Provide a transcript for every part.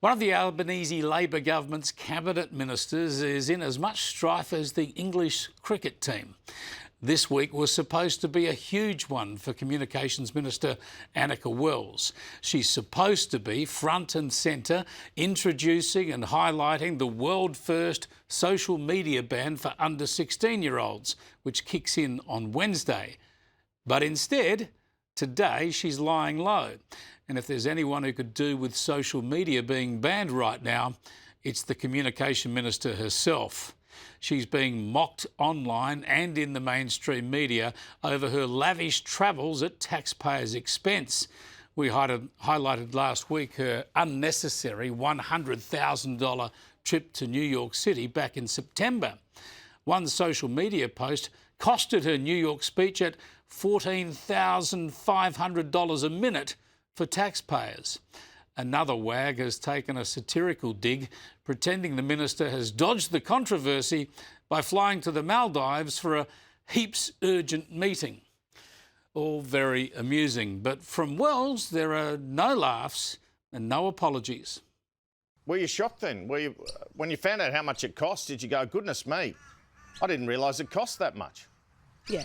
One of the Albanese Labor government's cabinet ministers is in as much strife as the English cricket team. This week was supposed to be a huge one for Communications Minister Anika Wells. She's supposed to be front and centre, introducing and highlighting the world-first social media ban for under 16-year-olds, which kicks in on Wednesday. But instead, today she's lying low. And if there's anyone who could do with social media being banned right now, it's the Communication Minister herself. She's being mocked online and in the mainstream media over her lavish travels at taxpayers' expense. We highlighted last week her unnecessary $100,000 trip to New York City back in September. One social media post costed her New York speech at $14,500 a minute for taxpayers. Another wag has taken a satirical dig, pretending the minister has dodged the controversy by flying to the Maldives for a heaps urgent meeting. All very amusing, but from Wells there are no laughs and no apologies. Were you shocked then? When you found out how much it cost, did you go, goodness me, I didn't realise it cost that much? Yeah.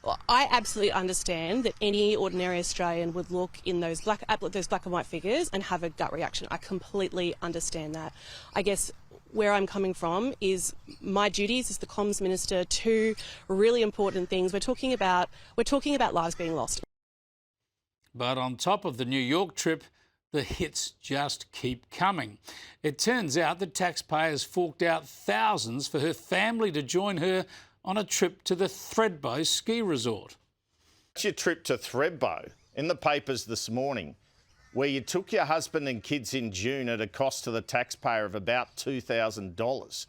Well, I absolutely understand that any ordinary Australian would look in those black and white figures and have a gut reaction. I completely understand that. I guess where I'm coming from is my duties as the Comms Minister. Two really important things. We're talking about lives being lost. But on top of the New York trip, the hits just keep coming. It turns out that taxpayers forked out thousands for her family to join her on a trip to the Thredbo ski resort. That's your trip to Thredbo in the papers this morning, where you took your husband and kids in June at a cost to the taxpayer of about $2,000.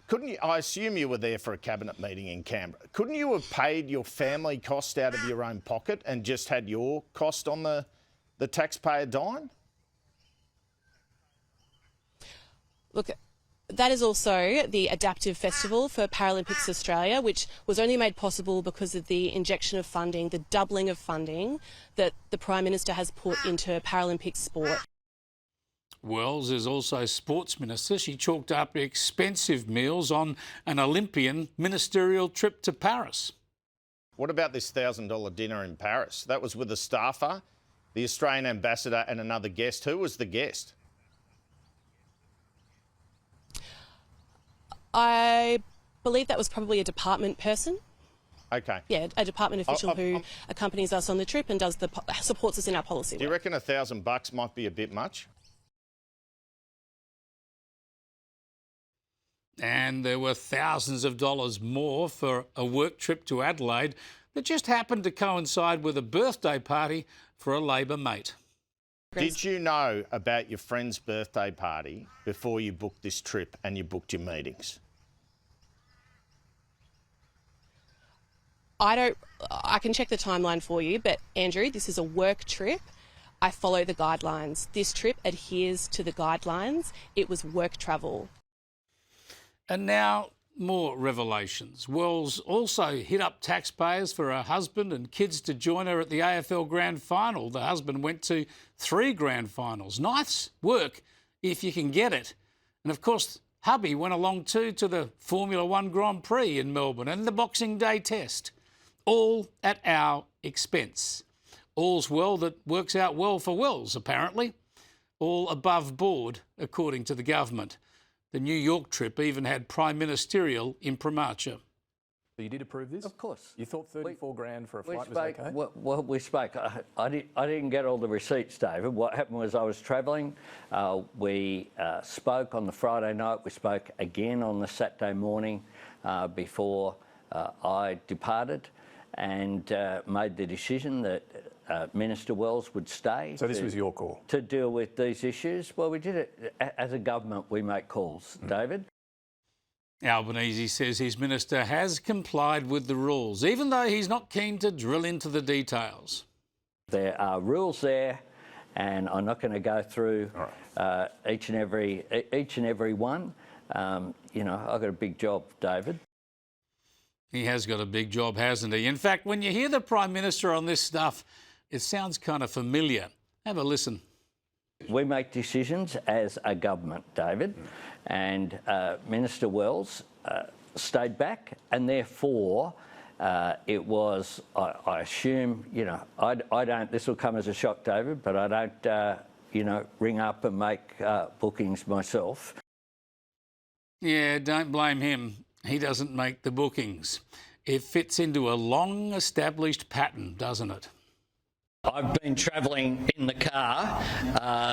Couldn't you, I assume you were there for a cabinet meeting in Canberra, couldn't you have paid your family cost out of your own pocket and just had your cost on the taxpayer dime? Look, that is also the Adaptive Festival for Paralympics Australia, which was only made possible because of the injection of funding, the doubling of funding that the Prime Minister has put into Paralympic sport. Wells is also Sports Minister. She chalked up expensive meals on an Olympian ministerial trip to Paris. What about this $1,000 dinner in Paris? That was with a staffer, the Australian ambassador and another guest. Who was the guest? I believe that was probably a department person. Okay. Yeah, a department official who accompanies us on the trip and supports us in our policy. Do you reckon $1,000 might be a bit much? And there were thousands of dollars more for a work trip to Adelaide that just happened to coincide with a birthday party for a Labor mate. Did you know about your friend's birthday party before you booked this trip and you booked your meetings? I can check the timeline for you, but Andrew, this is a work trip. I follow the guidelines. This trip adheres to the guidelines. It was work travel. And now more revelations. Wells also hit up taxpayers for her husband and kids to join her at the AFL Grand Final. The husband went to 3 grand finals. Nice work if you can get it. And of course, hubby went along too to the Formula One Grand Prix in Melbourne and the Boxing Day test. All at our expense. All's well that works out well for Wells, apparently. All above board, according to the government. The New York trip even had prime ministerial imprimatur. So you did approve this? Of course. You thought 34 grand for a flight was okay? Well, we spoke. I didn't get all the receipts, David. What happened was I was travelling. We spoke on the Friday night. We spoke again on the Saturday morning before I departed and made the decision that Minister Wells would stay. So this was your call? To deal with these issues. Well, we did it. As a government, we make calls, David. Albanese says his minister has complied with the rules, even though he's not keen to drill into the details. There are rules there, and I'm not going to go through each and every one. You know, I've got a big job, David. He has got a big job, hasn't he? In fact, when you hear the Prime Minister on this stuff, it sounds kind of familiar. Have a listen. We make decisions as a government, David, and Minister Wells stayed back, and therefore it was, I assume, you know, I don't, this will come as a shock, David, but I don't, you know, ring up and make bookings myself. Yeah, don't blame him. He doesn't make the bookings. It fits into a long-established pattern, doesn't it? I've been travelling in the car,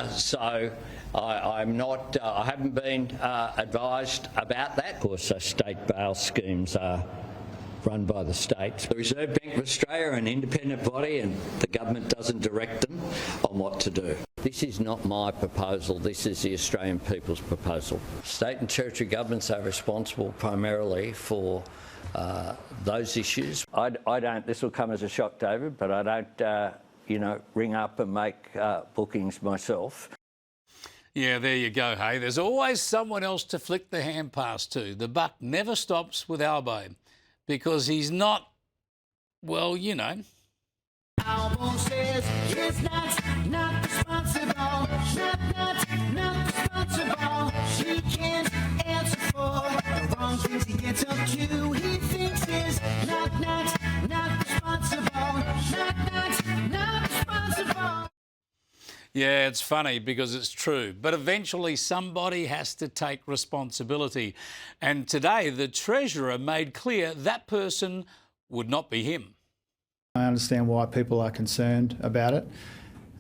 so I'm not. I haven't been advised about that. Of course, state bail schemes are run by the states. The Reserve Bank of Australia are an independent body, and the government doesn't direct them on what to do. This is not my proposal. This is the Australian people's proposal. State and territory governments are responsible primarily for those issues. I don't. This will come as a shock, David, but I don't. You know, ring up and make bookings myself. Yeah, there you go, hey. There's always someone else to flick the hand pass to. The buck never stops with Albo because he's not, well, you know. Albo says it's not responsible, not responsible. She can't answer for the wrong things he gets up to. He thinks is not responsible, not responsible. Yeah, it's funny because it's true. But eventually somebody has to take responsibility. And today the Treasurer made clear that person would not be him. I understand why people are concerned about it.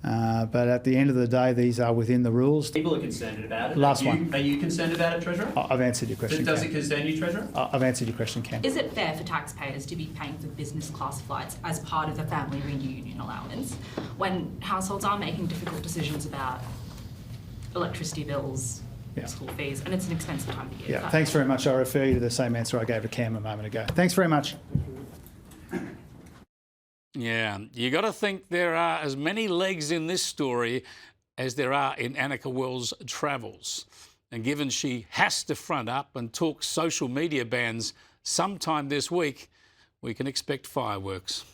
But at the end of the day, these are within the rules. People are concerned about it. Last one. Are you concerned about it, Treasurer? I've answered your question, Does Cam. it concern you, Treasurer? I've answered your question, Cam. Is it fair for taxpayers to be paying for business class flights as part of the family reunion allowance when households are making difficult decisions about electricity bills, school fees, and it's an expensive time of year? Yeah, thanks very much. I refer you to the same answer I gave to Cam a moment ago. Thanks very much. Yeah, you got to think there are as many legs in this story as there are in Anika Wells' travels. And given she has to front up and talk social media bans sometime this week, we can expect fireworks.